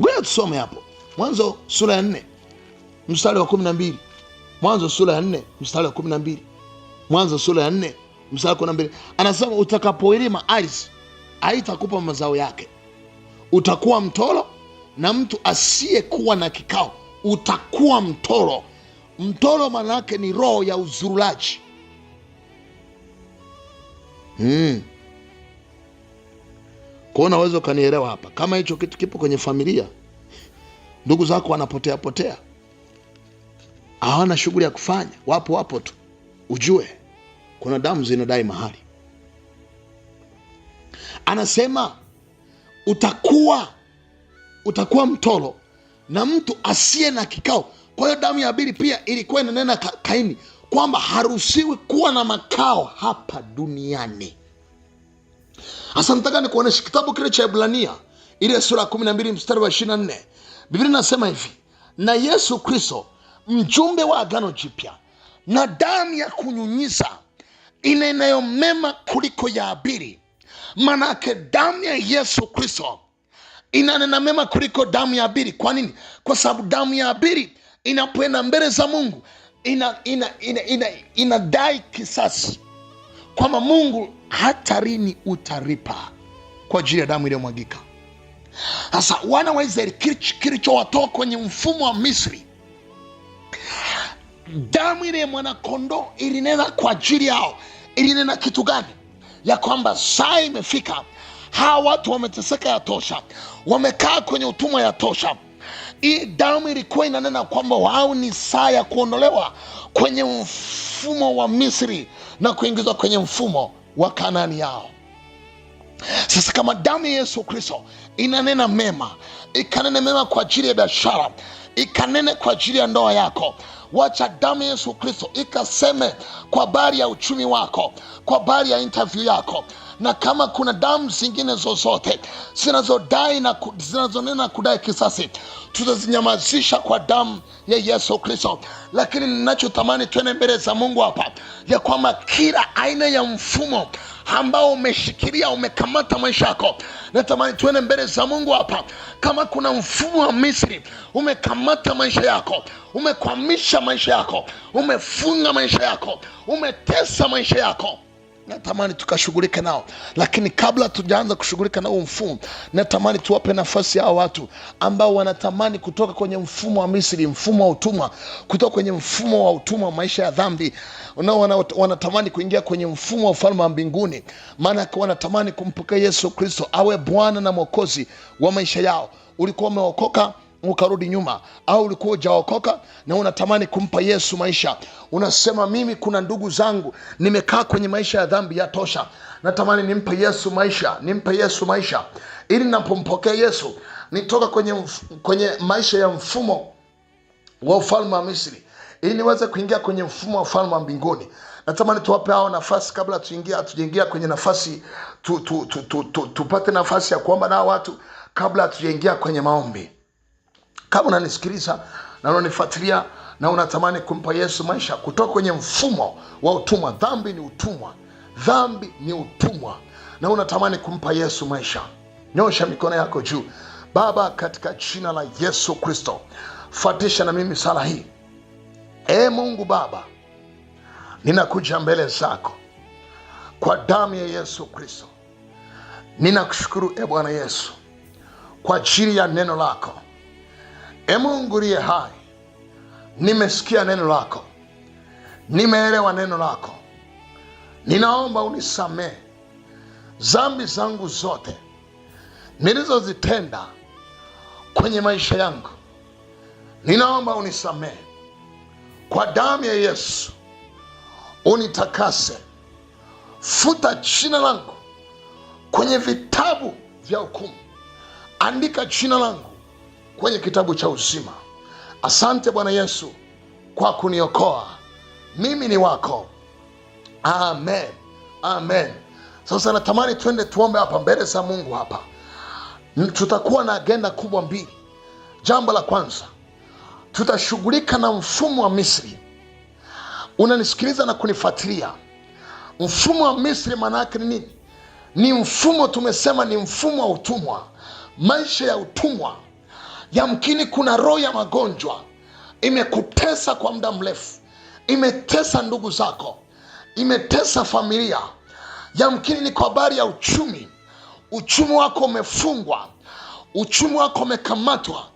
Ngoja tusome hapo Mwanzo sura ya 4 mstari wa 12. Mwanzo sura ya 4 mstari wa 12. Mwanzo sura ya 4 mstari wa 12. Anasema utakapoilima ardhi haitakupa mazao yake, utakuwa mtoro, na mtu asiyekuwa na kikao utakuwa mtoro. Mtoro maana yake ni roho ya uzurulaji. Kwa unaweza ukanielewa hapa. Kama hicho kitu kipo kwenye familia, ndugu zako wanapotea potea, hawana shughuli ya kufanya, wapo tu, ujue kuna damu zinadai mahali. Anasema utakuwa mtoro na mtu asiye na kikao. Kwa hiyo damu ya Abili pia ilikuwa inanena Kaini kwamba haruhusiwi kuwa na makao hapa duniani. Hasa nataka nikuoneshe kitabu kile cha Ibrania ile sura 12 mstari wa 24. Biblia inasema hivi: na Yesu Kristo mjumbe wa agano jipya na damu ya kunyunyiza inenayo mema kuliko ya Abili. Manake damu ya Yesu Kristo inanena mema kuliko damu ya Abili. Kwa nini? Kwa sababu damu ya Abili inapoenda mbele za Mungu inadai kisasi, kwamba Mungu hata lini utaripa kwa ajili ya damu iliyomwagika. Sasa wana wa Israeli, kilichowatoa kwenye mfumo wa Misri, damu ile ya mwana kondoo ilinena kwa ajili yao. Ilinena kitu gani? Ya kwamba saa imefika, hawa watu wameteseka ya tosha, wamekaa kwenye utumwa ya tosha. Hii damu ilikuwa inanena kwamba wao ni saa ya kuondolewa kwenye mfumo wa Misri na kuingizwa kwenye mfumo wa Kanaani yao. Sasa kama damu ya Yesu Kristo inanena mema, ikanene mema kwa ajili ya biashara, ikanene kwa ajili ya ndoa yako, wacha damu ya Yesu Kristo ikaseme kwa habari ya uchumi wako, kwa habari ya interview yako. Na kama kuna damu zingine zozote zinazodai na zinazonena kudai kisasi, tutazinyamazisha kwa damu ya Yesu Kristo. Lakini ninachotamani tuende mbele za Mungu hapa, ya kwamba kila aina ya mfumo ambao umeshikilia, umekamata maisha yako, natamani tuende mbele za Mungu hapa. Kama kuna mfumo wa Misri umekamata maisha yako, umekwamisha maisha yako, umefunga maisha yako, umetesa maisha yako, natamani tukashughulike nao. Lakini kabla tujaanza kushughulika na huo mfumo, natamani tuwape nafasi hao watu ambao wanatamani kutoka kwenye mfumo wa Misri, mfumo wa utumwa, kutoka kwenye mfumo wa utumwa wa maisha ya dhambi, wanatamani kuingia kwenye mfumo wa ufalme wa mbinguni. Maana wanatamani kumpokea Yesu Kristo awe Bwana na Mwokozi wa maisha yao. Ulikuwa umeokoka ukarudi nyuma, au ulikuwa hujaokoka na unatamani kumpa Yesu maisha. Unasema, mimi kuna ndugu zangu nimekaa kwenye maisha ya dhambi ya tosha, natamani nimpe Yesu maisha, nimpe Yesu maisha, ili napompokea Yesu nitoka kwenye maisha ya mfumo wa ufalme wa Misri, ili niweze kuingia kwenye mfumo wa ufalme wa mbinguni. Natamani tuwape hao nafasi kabla tujaingia kwenye nafasi tupate nafasi ya kuomba na watu kabla tujaingia kwenye maombi. Kama unanisikiliza na unanifuatilia na unatamani kumpa Yesu maisha kutoka kwenye mfumo wa utumwa, dhambi ni utumwa, dhambi ni utumwa, na unatamani kumpa Yesu maisha, nyosha mikono yako juu. Baba, katika jina la Yesu Kristo, fuatisha na mimi sala hii. Mungu Baba, ninakuja mbele zako kwa damu ya Yesu Kristo. Ninakushukuru Bwana Yesu kwa ajili ya neno lako. Mungu liye hai, nimesikia neno lako, nimeelewa neno lako. Ninaomba unisamehe dhambi zangu zote nilizozitenda kwenye maisha yangu. Ninaomba unisamehe kwa damu ya Yesu, unitakase. Futa jina langu kwenye vitabu vya hukumu, andika jina langu kwenye kitabu cha uzima. Asante Bwana Yesu kwa kuniokoa, mimi ni wako. Amen, amen. Sasa natamani twende tuombe hapa mbele za Mungu. Hapa tutakuwa na agenda kubwa mbili. Jambo la kwanza, tutashughulika na mfumo wa Misri. Unanisikiliza na kunifuatilia. Mfumo wa Misri maana yake ni nini? Ni mfumo, tumesema ni mfumo wa utumwa, maisha ya utumwa. Yamkini kuna roho ya magonjwa imekutesa kwa muda mrefu, imetesa ndugu zako, imetesa familia. Yamkini ni kwa habari ya uchumi, uchumi wako umefungwa, uchumi wako umekamatwa.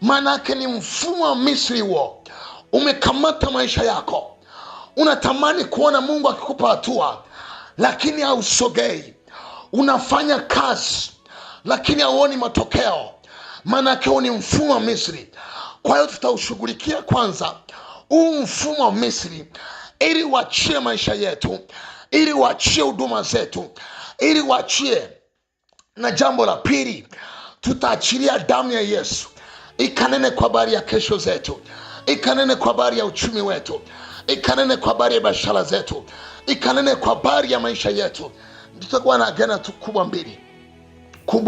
Maana yake ni mfumo wa Misri huo umekamata maisha yako. Unatamani kuona Mungu akikupa hatua, lakini hausogei. Unafanya kazi lakini hauoni matokeo. Maana yake ni mfumo wa Misri. Kwa hiyo tutaushughulikia kwanza huu mfumo wa Misri, ili uachie maisha yetu, ili uachie huduma zetu, ili uachie. Na jambo la pili, tutaachilia damu ya Yesu ikanene kwa habari ya kesho zetu, ikanene kwa habari ya uchumi wetu, ikanene kwa habari ya biashara zetu, ikanene kwa habari ya maisha yetu. Tutakuwa na agenda kubwa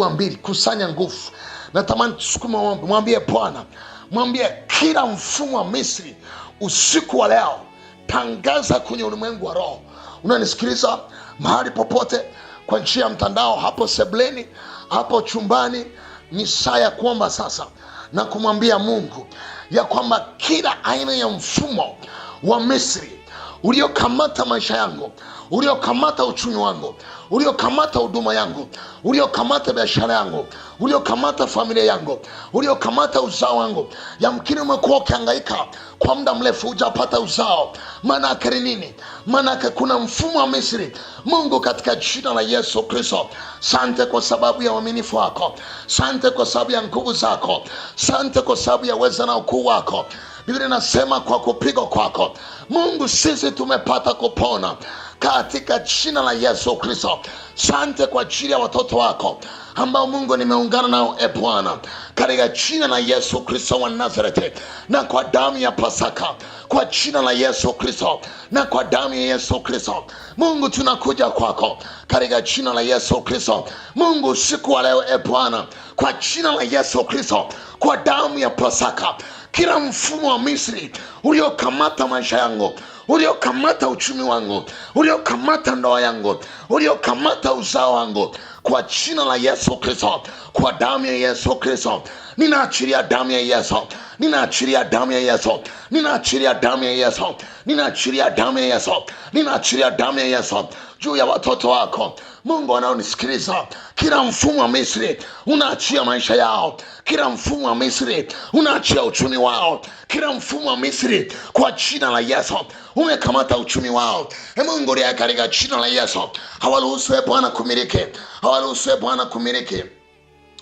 mbili. Kusanya nguvu. Natamani tusukume maombi. Mwambie Bwana, mwambie kila mfumo wa Misri usiku wa leo, tangaza kwenye ulimwengu wa roho. Unanisikiliza mahali popote kwa njia ya mtandao, hapo sebleni, hapo chumbani, ni saa ya kuomba sasa na kumwambia Mungu ya kwamba kila aina ya mfumo wa Misri uliokamata maisha yangu, uliokamata uchumi wangu, uliokamata huduma yangu, uliokamata biashara yangu, uliokamata familia yangu, uliokamata uzao wangu. Yamkini umekuwa ukihangaika kwa muda mrefu hujapata uzao. Maana yake ni nini? Maana yake kuna mfumo wa Misri. Mungu, katika jina la Yesu Kristo, sante kwa sababu ya uaminifu wako, sante kwa sababu ya nguvu zako, sante kwa sababu ya uweza na ukuu wako. Biblia inasema kwa kupigwa kwako Mungu sisi tumepata kupona, katika jina la Yesu Kristo. Sante kwa ajili ya watoto wako ambao Mungu nimeungana nao Bwana, katika jina la Yesu Kristo wa Nazareti, na kwa damu ya Pasaka, kwa jina la Yesu Kristo, na kwa damu ya Yesu Kristo. Mungu tunakuja kwako katika jina la Yesu Kristo. Mungu usiku wa leo Bwana, kwa jina la Yesu Kristo, kwa damu ya Pasaka, kila mfumo wa Misri uliokamata maisha yangu, uliokamata uchumi wangu, uliokamata ndoa yangu, uliokamata uzao wangu, kwa jina la Yesu Kristo, kwa damu ya Yesu Kristo, ninaachilia damu ya Yesu, ninaachilia damu ya Yesu, ninaachilia damu ya Yesu, ninaachilia damu ya Yesu, ninaachilia damu ya Yesu juu ya watoto wako Mungu wanaonisikiliza. Kila mfumo wa Misri unaachia maisha yao. Kila mfumo wa Misri unaachia uchumi wao. Kila mfumo wa Misri kwa jina la Yesu umekamata uchumi wao. Mungu lia katika jina la Yesu. Hawaruhusu Bwana kumiliki. Hawaruhusu Bwana kumiliki.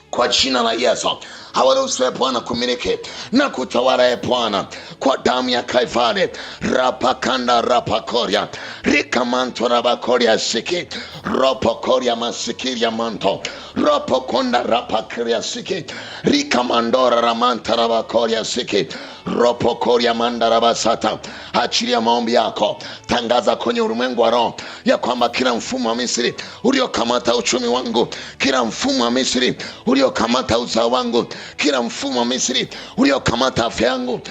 Kwa jina la Yesu hawaruhusu Bwana kumiliki na kutawala Bwana kwa damu ya Kalvari. Rapakanda rapakoria rikamanto rabakoria siki ropokoria masikiria manto ropokonda rapakoria siki rikamandora ramanta rabakoria siki ropokoria mandarabasata. Achilia maombi yako, tangaza kwenye ulimwengu wa roho ya kwamba kila mfumo wa Misri uliokamata uchumi wangu, kila mfumo wa Misri uliokamata uzao wangu, kila mfumo wa Misri uliokamata afya yangu,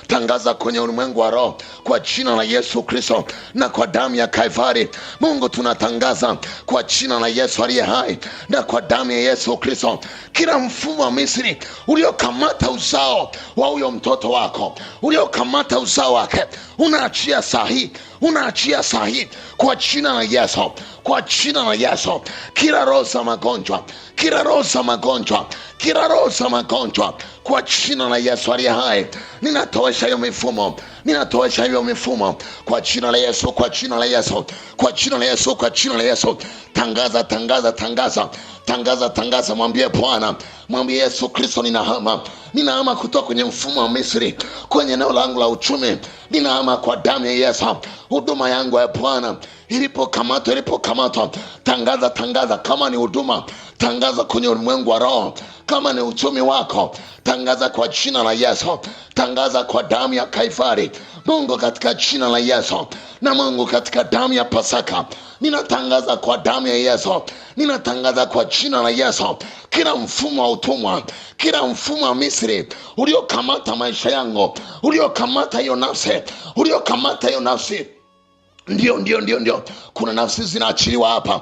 tangaza kwenye ulimwengu wa roho kwa jina la Yesu Kristo na kwa damu ya Kalvari. Mungu, tunatangaza kwa jina la Yesu aliye hai na kwa damu ya Yesu Kristo, kila mfumo wa Misri uliokamata uzao wa huyo mtoto wako, uliokamata uzao wake, unaachia sahi kwa jina la Yesu, kwa jina la Yesu. Kila roho za magonjwa, kila roho za magonjwa kwa jina la Yesu aliye hai, ninatoesha hiyo mifumo kwa jina la Yesu, kwa jina la Yesu, kwa jina la Yesu, kwa jina la Yesu. Tangaza, mwambie Bwana, mwambie Yesu Kristo, ninahama kutoka kwenye mfumo wa Misri kwenye eneo langu la uchumi. Ninahama kwa damu ya Yesu. Huduma yangu ya Bwana ilipokamatwa, tangaza kama ni huduma, tangaza kwenye ulimwengu wa roho. Kama ni uchumi wako, tangaza kwa jina la Yesu, tangaza kwa damu ya Kalvari. Mungu, katika jina la Yesu, na Mungu katika damu ya Pasaka, ninatangaza kwa damu ya Yesu, ninatangaza kwa jina la Yesu, kila mfumo wa utumwa, kila mfumo wa Misri uliokamata maisha yangu, uliokamata hiyo nafsi, Ndio. Kuna nafsi zinaachiliwa hapa.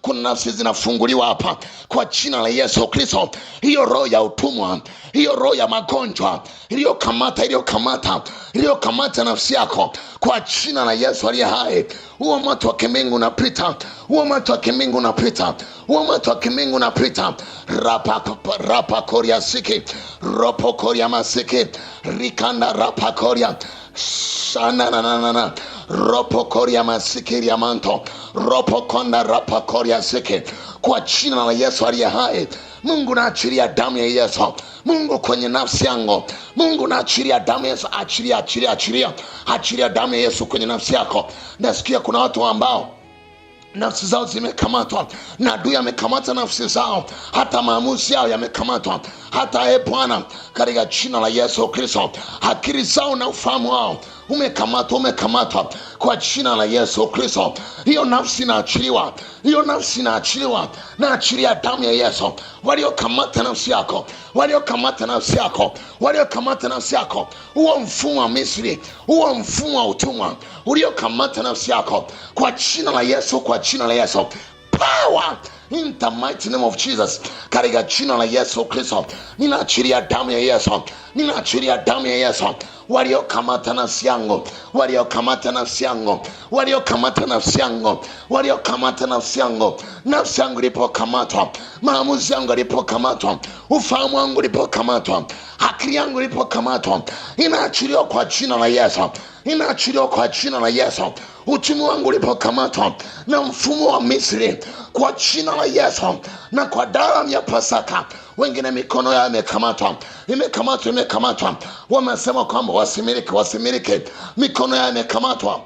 Kuna nafsi zinafunguliwa hapa kwa jina la Yesu Kristo. Hiyo roho ya utumwa, hiyo roho ya magonjwa iliyokamata nafsi yako kwa jina la Yesu aliye hai. Huo moto wa kimbingu unapita. Rapa koria siki, ropo koria masiki, rikanda rapa koria Shananana ropo koria masikiri ya manto ropo konda rapa koria sike kwa jina la Yesu aliye hai. Mungu, naachilia damu ya Yesu. Mungu, kwenye nafsi yangu, Mungu, naachilia damu ya Yesu. Achilia damu ya Yesu kwenye nafsi yako. Nasikia kuna watu ambao nafsi zao zimekamatwa na adui amekamata nafsi zao, hata maamuzi yao yamekamatwa. Hata Bwana, katika jina la Yesu Kristo, akili zao na ufahamu wao umekamatwa kwa jina la Yesu Kristo. Hiyo nafsi inaachiliwa, naachilia damu ya Yesu. Waliokamata nafsi yako, huo mfumo wa Misri, huo mfumo wa utumwa uliokamata nafsi yako, kwa jina la Yesu, power in the mighty name of Jesus, katika jina la Yesu Kristo, ninaachilia damu ya Yesu. Waliokamata nafsi yangu, nafsi yangu ilipokamatwa, maamuzi yangu yalipokamatwa, ufahamu wangu ulipokamatwa, akili yangu ilipokamatwa, inaachiliwa kwa jina la Yesu. Uchumi wangu ulipokamatwa na mfumo wa Misri, kwa jina la Yesu na kwa damu ya Pasaka. Wengine mikono yao imekamatwa, wamesema kwamba wasimiliki, mikono yao imekamatwa,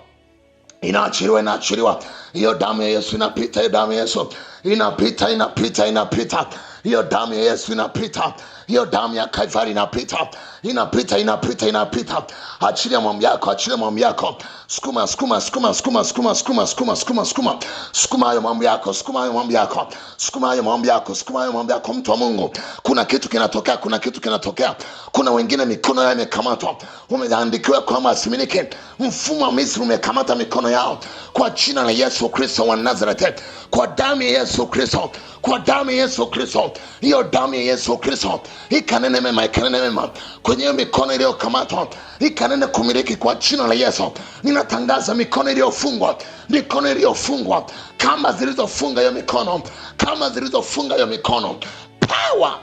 inaachiliwa. Hiyo damu ya Yesu inapita, hiyo damu ya Yesu inapita, hiyo damu ya Yesu inapita, hiyo damu ya Kalvari inapita. Achilia mambo yako, sukuma hayo mambo yako, mtu wa Mungu. Kuna kitu kinatokea. Kuna wengine mikono yao imekamatwa, umeandikiwa kwamba asimiliki. Mfumo wa Misri umekamata mikono yao kwa jina la Yesu Kristo wa Nazareth, kwa damu ya Yesu Kristo, hiyo damu ya Yesu Kristo ikanene mema, ikanene mema kwenye hiyo mikono iliyokamatwa, ikanene kumiliki kwa jina la Yesu. Ninatangaza mikono iliyofungwa, mikono iliyofungwa, kama zilizofunga hiyo mikono, kama zilizofunga hiyo mikono, power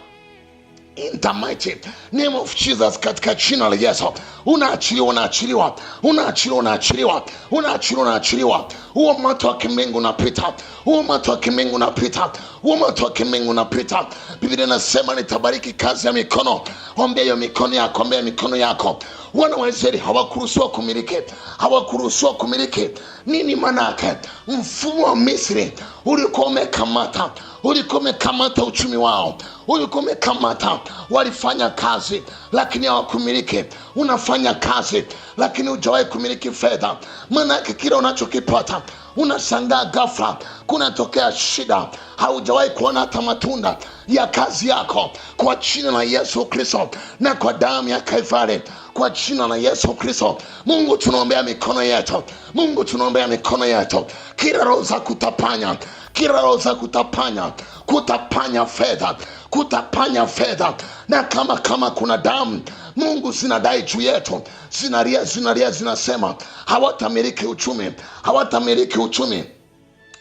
in the mighty name of Jesus, katika jina la Yesu. Unaachiliwa, unaachiliwa, unaachiliwa, unaachiliwa, unaachiliwa, unaachiliwa. Huo moto wa kimbingu unapita, huo moto wa kimbingu unapita, huo moto wa kimbingu unapita. Biblia inasema nitabariki kazi ya mikono. Ombea hiyo mikono yako, ombea mikono yako. Wana wa Israeli hawakuruhusiwa kumiliki, hawakuruhusiwa kumiliki. Nini maana yake? Mfumo wa Misri ulikuwa umekamata, ulikuwa umekamata uchumi wao, ulikuwa umekamata. Walifanya kazi lakini hawakumiliki. Unafanya kazi lakini hujawahi kumiliki fedha. Maana yake kile unachokipata unashangaa ghafla kunatokea shida, haujawahi kuona hata matunda ya kazi yako. Kwa jina la Yesu Kristo na kwa damu ya Kalvari, kwa jina la Yesu Kristo, Mungu tunaombea mikono yetu, Mungu tunaombea mikono yetu. Kila roho za kutapanya, kila roho za kutapanya, kutapanya fedha, kutapanya fedha, na kama kuna damu Mungu zinadai juu yetu, zinalia zinasema hawatamiliki uchumi, hawatamiliki uchumi.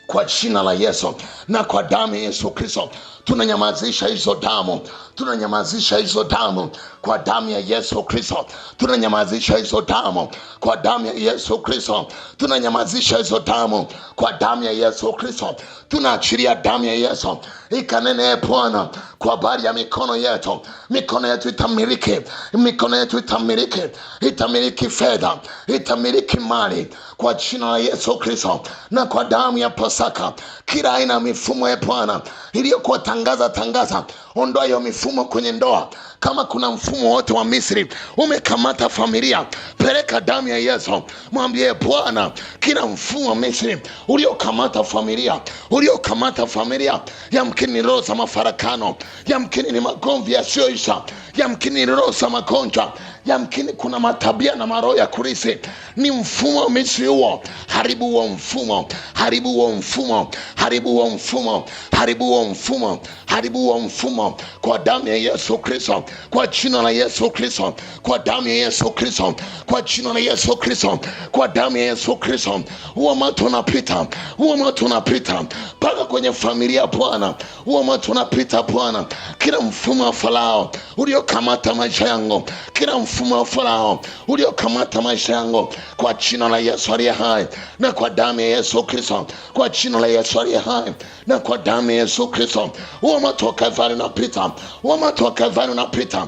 Kwa jina la Yesu na kwa damu ya Yesu Kristo tunanyamazisha hizo damu, tunanyamazisha hizo damu kwa damu ya Yesu Kristo, tunanyamazisha hizo damu kwa damu ya Yesu Kristo, tunanyamazisha hizo damu kwa damu ya Yesu Kristo. Tunaachilia damu ya Yesu ikanene Bwana kwa habari ya mikono yetu. Mikono yetu itamiliki, mikono yetu itamiliki, itamiliki fedha, itamiliki mali kwa jina la Yesu Kristo na kwa damu ya Pasaka. Kila aina mifumo ya Bwana iliyokuwa tangaza, ondoa hiyo mifumo kwenye ndoa. Kama kuna mfumo wote wa Misri umekamata familia, peleka damu ya Yesu, mwambie Bwana, kila mfumo wa Misri uliokamata familia, uliokamata familia, yamkini ni roho za mafarakano, yamkini ni magomvi yasiyoisha, yamkini ni roho za magonjwa, yamkini kuna matabia na maroho ya kurisi. Ni mfumo wa Misri huo. Haribu huo mfumo, haribu huo mfumo, haribu huo mfumo, haribu huo mfumo, haribu huo mfumo kwa damu ya Yesu Kristo, kwa jina la Yesu Kristo, kwa damu ya Yesu Kristo, kwa jina la Yesu Kristo, kwa damu ya Yesu Kristo. Huo moto unapita, huo moto unapita mpaka kwenye familia Bwana. Huo moto unapita Bwana. Kila mfumo wa Farao uliokamata maisha yangu, kila mfumo wa Farao uliokamata maisha yangu, kwa jina la Yesu aliye hai na kwa damu ya Yesu Kristo, kwa jina la Yesu aliye hai na kwa damu ya Yesu Kristo. Huo moto wa Kalvari unapita, huo moto wa Kalvari unapita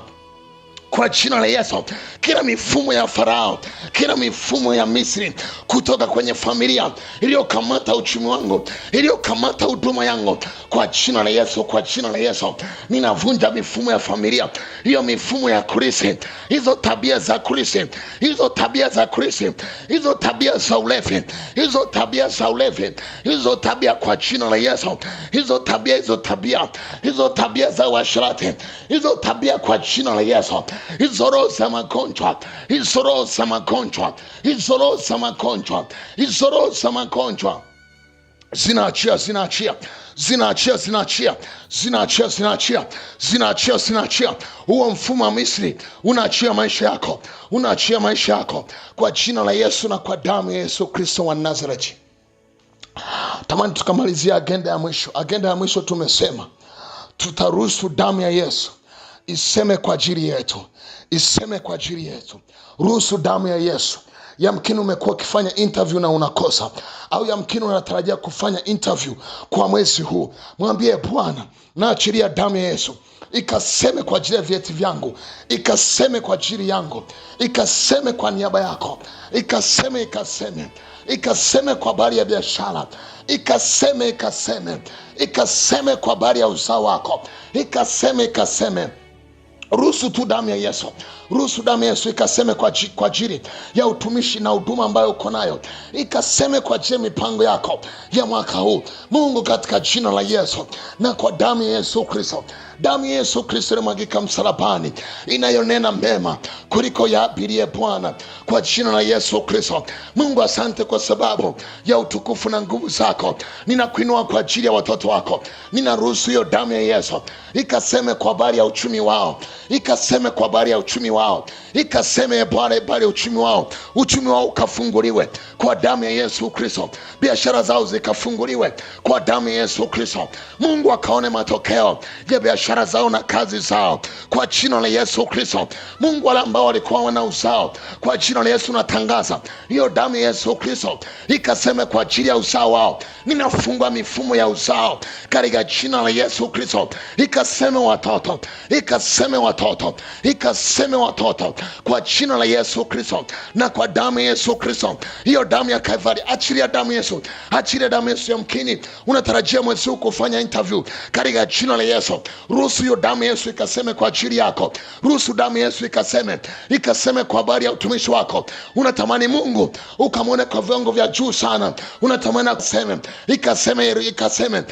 kwa jina la Yesu. Kila mifumo ya Farao, kila mifumo ya Misri kutoka kwenye familia iliyokamata uchumi wangu, iliyokamata huduma yangu, kwa jina la Yesu, kwa jina la Yesu ninavunja mifumo ya familia, hiyo mifumo ya kurisi, hizo tabia za kurisi, hizo tabia za kurisi, hizo tabia za ulevi, hizo tabia za ulevi, hizo tabia kwa jina la Yesu, hizo tabia, hizo tabia, hizo tabia za uasherati, hizo tabia kwa jina la Yesu. Hizo roho za magonjwa, hizo roho za magonjwa, hizo roho za magonjwa, hizo roho za magonjwa zinaachia, zinaachia, zinaachia, zinaachia, zinaachia, zinaachia, zinaachia, zinaachia. Huo mfumo wa Misri unaachia maisha yako, unaachia maisha yako kwa jina la Yesu na kwa damu ya Yesu Kristo wa Nazareti. Tamani tukamalizia agenda ya mwisho. Agenda ya mwisho tumesema tutaruhusu damu ya Yesu iseme kwa ajili yetu, iseme kwa ajili yetu. Ruhusu damu ya Yesu. Yamkini umekuwa ukifanya interview na unakosa, au yamkini unatarajia kufanya interview kwa mwezi huu. Mwambie Bwana, naachilia damu ya Yesu ikaseme kwa ajili ya vyeti vyangu, ikaseme kwa ajili yangu, ikaseme kwa niaba yako, ikaseme, ikaseme, ikaseme kwa habari ya biashara, ikaseme, ikaseme, ikaseme kwa habari ya uzao wako, ikaseme, ikaseme. Ruhusu tu damu ya Yesu, Ruhusu damu ya Yesu ikaseme kwa ajili ya utumishi na huduma ambayo uko nayo, ikaseme kwa ajili ya mipango yako ya mwaka huu Mungu, katika jina la Yesu na kwa damu ya Yesu Kristo. Damu ya Yesu Kristo ilimwagika msalabani, inayonena mema kuliko ya Abili, Bwana, kwa jina la Yesu Kristo. Mungu, asante kwa sababu ya utukufu na nguvu zako. Ninakuinua kwa ajili ya watoto wako. Ninaruhusu hiyo damu ya Yesu ikaseme kwa habari ya uchumi wao, ikaseme kwa habari ya uchumi wao, ikaseme Bwana habari ya uchumi wao ukafunguliwe kwa damu ya Yesu Kristo. Biashara zao zikafunguliwe kwa damu ya Yesu Kristo. Mungu akaone matokeo ya biashara zao na kazi zao kwa jina la Yesu Kristo. Mungu, wale ambao walikuwa wana uzao, kwa jina la Yesu natangaza hiyo damu ya Yesu Kristo ikaseme kwa ajili ya uzao wao. Ninafungua mifumo ya uzao katika jina la Yesu Kristo. Ikaseme watoto, ikaseme watoto, ikaseme watoto kwa jina la Yesu Kristo na kwa damu ya Yesu Kristo. Hiyo damu ya Kalvari, achilia damu ya Yesu, achilia damu ya Yesu. Yamkini unatarajia mwezi huu kufanya interview, katika jina la Yesu ruhusu hiyo damu ya Yesu ikaseme kwa ajili yako. Ruhusu damu ya Yesu ikaseme kwa habari ya utumishi wako. Unatamani Mungu ukamwone kwa viwango vya juu sana, unatamani ikaseme